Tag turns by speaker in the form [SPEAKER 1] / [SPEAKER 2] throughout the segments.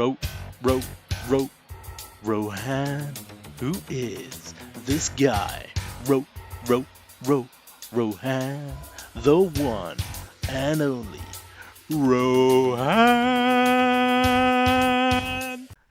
[SPEAKER 1] Rohan? Who is this guy? Rohan? The one and only Rohan!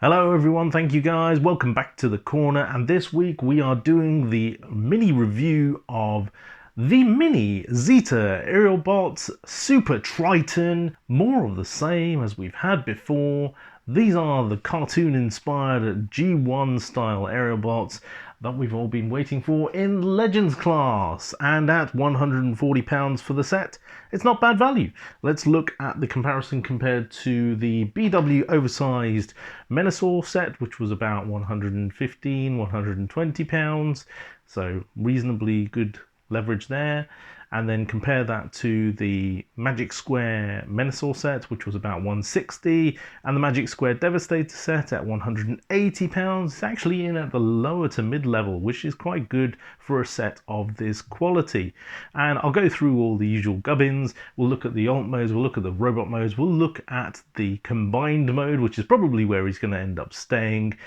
[SPEAKER 2] Hello everyone, thank you guys. Welcome back to the corner, and this week we are doing the mini review of the mini Zeta Aerialbots Superitron. More of the same as we've had before. These are the cartoon-inspired G1 style Aerialbots that we've all been waiting for in Legends class, and at £140 for the set, it's not bad value. Let's look at the comparison compared to the BW oversized Menasor set, which was about £115–120, so reasonably good leverage there. And then compare that to the Magic Square Menasor set, which was about £160, and the Magic Square Devastator set at £180. It's actually in at the lower to mid level, which is quite good for a set of this quality. And I'll go through all the usual gubbins. We'll look at the alt modes, we'll look at the robot modes, we'll look at the combined mode, which is probably where he's going to end up staying,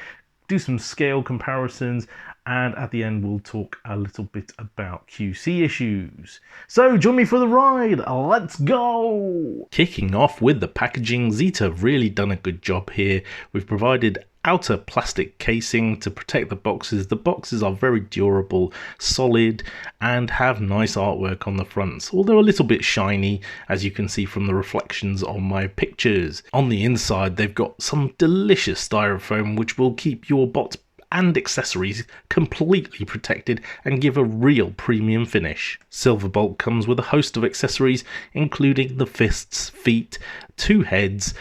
[SPEAKER 2] do some scale comparisons, and at the end we'll talk a little bit about QC issues. So join me for the ride, let's go! Kicking off with the packaging, Zeta have really done a good job here. We've provided outer plastic casing to protect the boxes. The boxes are very durable, solid, and have nice artwork on the fronts, although a little bit shiny, as you can see from the reflections on my pictures. On the inside they've got some delicious styrofoam which will keep your bots and accessories completely protected and give a real premium finish. Silverbolt comes with a host of accessories, including the fists, feet, 2 heads,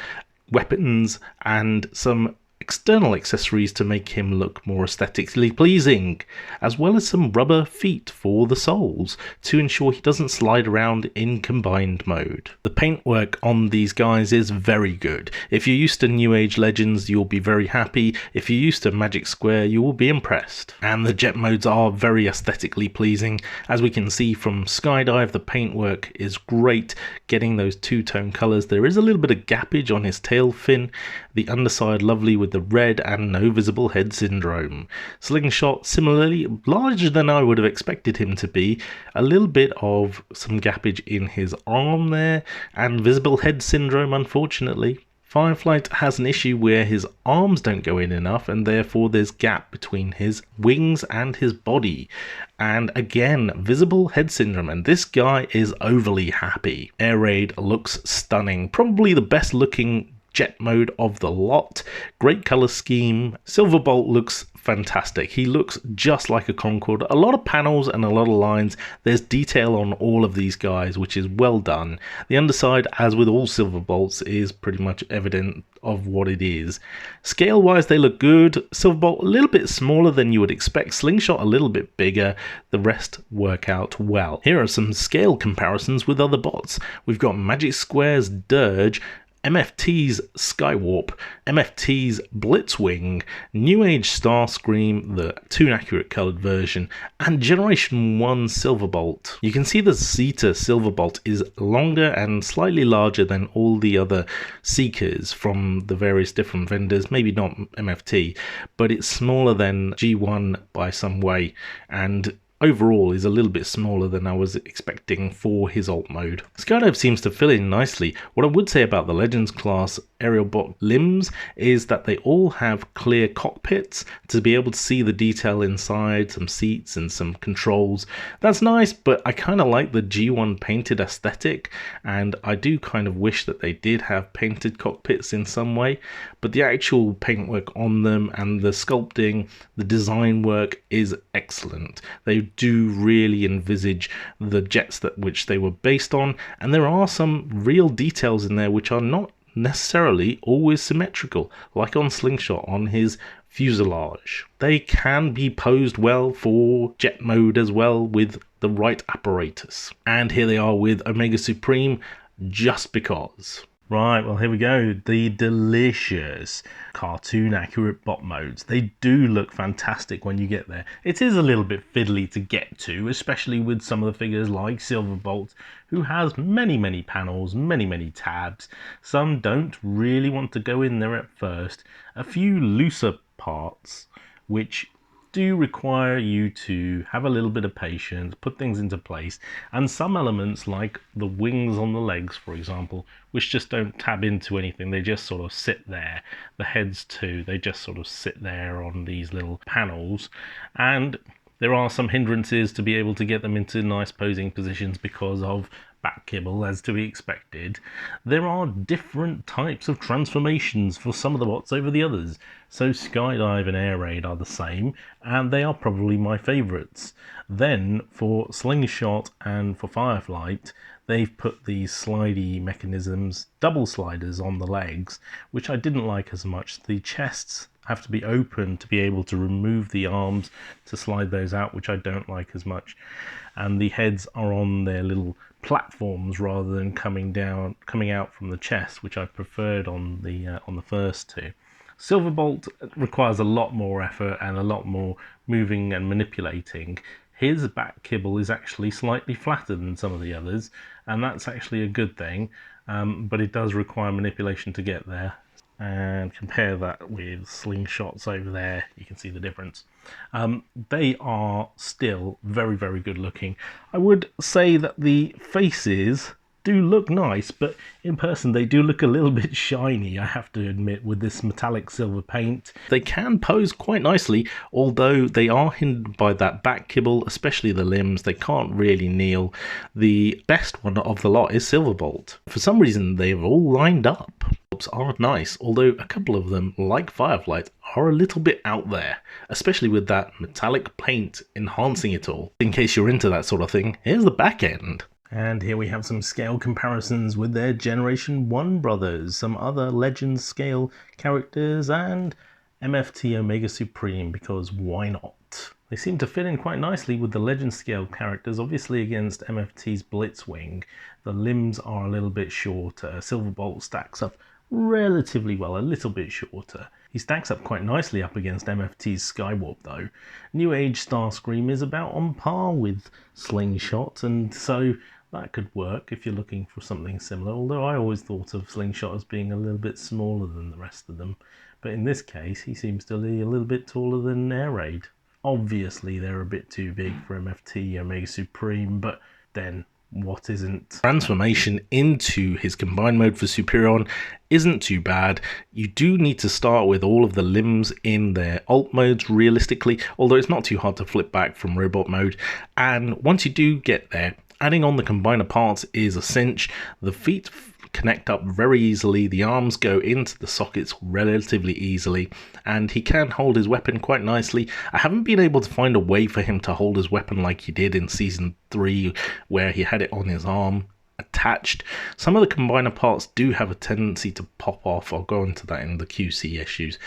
[SPEAKER 2] weapons, and some external accessories to make him look more aesthetically pleasing, as well as some rubber feet for the soles to ensure he doesn't slide around in combined mode. The paintwork on these guys is very good. If you're used to New Age Legends, you'll be very happy. If you're used to Magic Square, you will be impressed. And the jet modes are very aesthetically pleasing. As we can see from Skydive, the paintwork is great, getting those two-tone colours. There is a little bit of gappage on his tail fin. The underside lovely with the red and no visible head syndrome. Slingshot similarly larger than I would have expected him to be. A little bit of some gappage in his arm there, and visible head syndrome unfortunately. Fireflight has an issue where his arms don't go in enough, and therefore there's gap between his wings and his body. And again, visible head syndrome, and this guy is overly happy. Air Raid looks stunning, probably the best looking jet mode of the lot. Great color scheme. Silverbolt looks fantastic. He looks just like a Concorde. A lot of panels and a lot of lines. There's detail on all of these guys, which is well done. The underside, as with all Silverbolts, is pretty much evident of what it is. Scale wise, they look good. Silverbolt a little bit smaller than you would expect. Slingshot a little bit bigger. The rest work out well. Here are some scale comparisons with other bots. We've got Magic Square's Dirge, MFT's Skywarp, MFT's Blitzwing, New Age Starscream, the Toon Accurate coloured version, and Generation 1 Silverbolt. You can see the Zeta Silverbolt is longer and slightly larger than all the other Seekers from the various different vendors, maybe not MFT, but it's smaller than G1 by some way, and overall is a little bit smaller than I was expecting for his alt mode. Skydive seems to fill in nicely. What I would say about the Legends class Aerialbot limbs is that they all have clear cockpits to be able to see the detail inside, some seats and some controls. That's nice, but I kind of like the G1 painted aesthetic, and I do kind of wish that they did have painted cockpits in some way, but the actual paintwork on them and the sculpting, the design work is excellent. They do really envisage the jets that which they were based on, and there are some real details in there which are not necessarily always symmetrical, like on Slingshot on his fuselage. They can be posed well for jet mode as well with the right apparatus. And here they are with Omega Supreme, just because. Right, well, here we go. The delicious cartoon accurate bot modes. They do look fantastic when you get there. It is a little bit fiddly to get to, especially with some of the figures like Silverbolt, who has many panels, many tabs. Some don't really want to go in there at first. A few looser parts, which do require you to have a little bit of patience, put things into place, and some elements like the wings on the legs, for example, which just don't tab into anything, they just sort of sit there. The heads too, they just sort of sit there on these little panels, and there are some hindrances to be able to get them into nice posing positions because of back kibble, as to be expected. There are different types of transformations for some of the bots over the others. So Skydive and Air Raid are the same, and they are probably my favourites. Then for Slingshot and for Fireflight, they've put these slidey mechanisms, double sliders on the legs, which I didn't like as much. The chests have to be open to be able to remove the arms to slide those out, which I don't like as much. And the heads are on their little platforms rather than coming out from the chest, which I preferred on the first two. Silverbolt requires a lot more effort and a lot more moving and manipulating. His back kibble is actually slightly flatter than some of the others, and that's actually a good thing, but it does require manipulation to get there. And compare that with Slingshots over there, you can see the difference. They are still very good looking. I would say that the faces do look nice, but in person they do look a little bit shiny, I have to admit, with this metallic silver paint. They can pose quite nicely, although they are hindered by that back kibble, especially the limbs. They can't really kneel. The best one of the lot is Silverbolt. For some reason they've all lined up. Are nice, although a couple of them, like Fireflight, are a little bit out there, especially with that metallic paint enhancing it all. In case you're into that sort of thing, here's the back end. And here we have some scale comparisons with their Generation 1 brothers, some other Legends scale characters, and MFT Omega Supreme, because why not? They seem to fit in quite nicely with the Legend scale characters, obviously against MFT's Blitzwing. The limbs are a little bit shorter. Silverbolt stacks up relatively well, a little bit shorter. He stacks up quite nicely up against MFT's Skywarp though. New Age Starscream is about on par with Slingshot, and so that could work if you're looking for something similar, although I always thought of Slingshot as being a little bit smaller than the rest of them. But in this case, he seems to be a little bit taller than Air Raid. Obviously, they're a bit too big for MFT Omega Supreme, but then what isn't? Transformation into his combined mode for Superion isn't too bad. You do need to start with all of the limbs in their alt modes realistically, although it's not too hard to flip back from robot mode. And once you do get there, adding on the combiner parts is a cinch. The feet connect up very easily, the arms go into the sockets relatively easily, and he can hold his weapon quite nicely. I haven't been able to find a way for him to hold his weapon like he did in Season 3, where he had it on his arm attached. Some of the combiner parts do have a tendency to pop off. I'll go into that in the QC issues.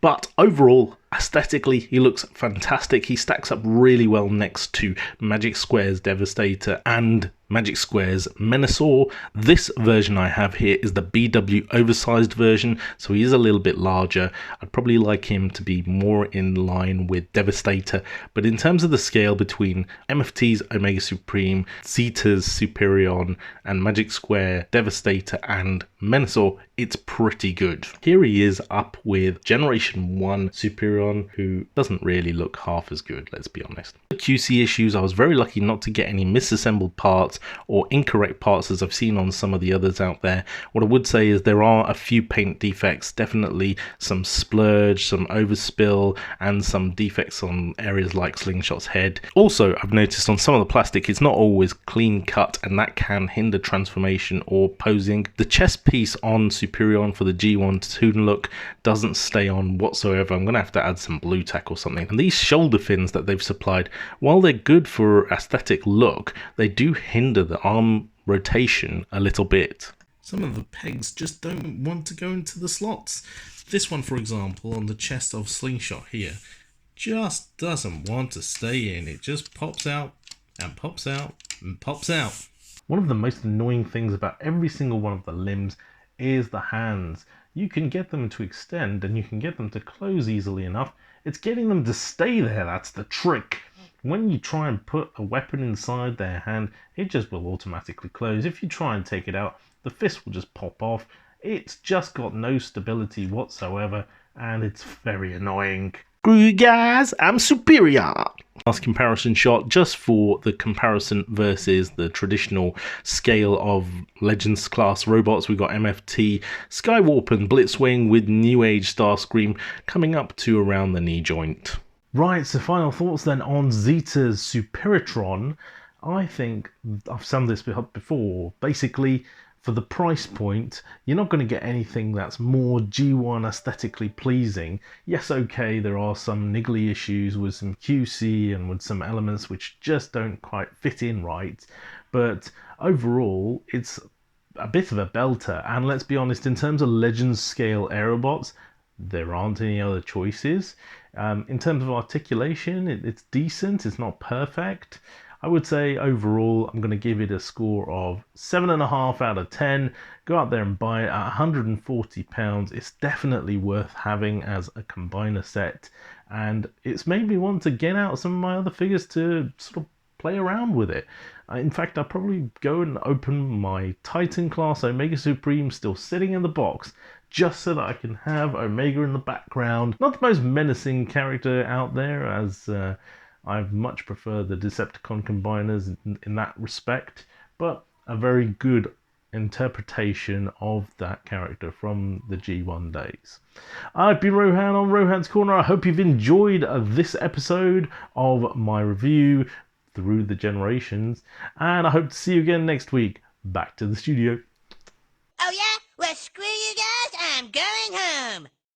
[SPEAKER 2] But overall, aesthetically, he looks fantastic. He stacks up really well next to Magic Square's Devastator and Magic Square's Menasor. This version I have here is the BW oversized version, so he is a little bit larger. I'd probably like him to be more in line with Devastator, but in terms of the scale between MFT's Omega Supreme, Zeta's Superion, and Magic Square, Devastator, and Menasor, it's pretty good. Here he is up with Generation 1 Superion, who doesn't really look half as good, let's be honest. The QC issues, I was very lucky not to get any misassembled parts or incorrect parts as I've seen on some of the others out there. What I would say is there are a few paint defects, definitely some splurge, some overspill, and some defects on areas like Slingshot's head. Also, I've noticed on some of the plastic, it's not always clean cut, and that can hinder transformation or posing. The chest piece on Superion for the G1 Toon look doesn't stay on whatsoever. I'm going to have to add some blue tack or something. And these shoulder fins that they've supplied, while they're good for aesthetic look, they do hinder the arm rotation a little bit. Some of the pegs just don't want to go into the slots. This one, for example, on the chest of Slingshot here, just doesn't want to stay in. It just pops out and pops out and pops out. One of the most annoying things about every single one of the limbs is the hands. You can get them to extend and you can get them to close easily enough. It's getting them to stay there that's the trick. When you try and put a weapon inside their hand, it just will automatically close. If you try and take it out, the fist will just pop off. It's just got no stability whatsoever, and it's very annoying.
[SPEAKER 1] Screw you guys, I'm Superion.
[SPEAKER 2] Last comparison shot just for the comparison versus the traditional scale of Legends class robots. We've got MFT, Skywarp and Blitzwing with New Age Starscream coming up to around the knee joint. Right, so final thoughts then on Zeta's Superitron. I think I've summed this up before. Basically, for the price point, you're not going to get anything that's more G1 aesthetically pleasing. Yes, okay, there are some niggly issues with some QC and with some elements which just don't quite fit in right, but overall, it's a bit of a belter. And let's be honest, in terms of Legends scale Aerialbots, there aren't any other choices. In terms of articulation, it's decent, it's not perfect. I would say overall, I'm going to give it a score of 7.5 out of 10. Go out there and buy it at £140. It's definitely worth having as a combiner set. And it's made me want to get out some of my other figures to sort of play around with it. In fact, I'll probably go and open my Titan class Omega Supreme still sitting in the box, just so that I can have Omega in the background. Not the most menacing character out there, as I much prefer the Decepticon combiners in that respect, but a very good interpretation of that character from the G1 days. I've been Rohan on Rohan's Corner. I hope you've enjoyed this episode of my review through the generations, and I hope to see you again next week. Back to the studio.
[SPEAKER 3] Oh yeah? Well, screw you guys, I'm going home.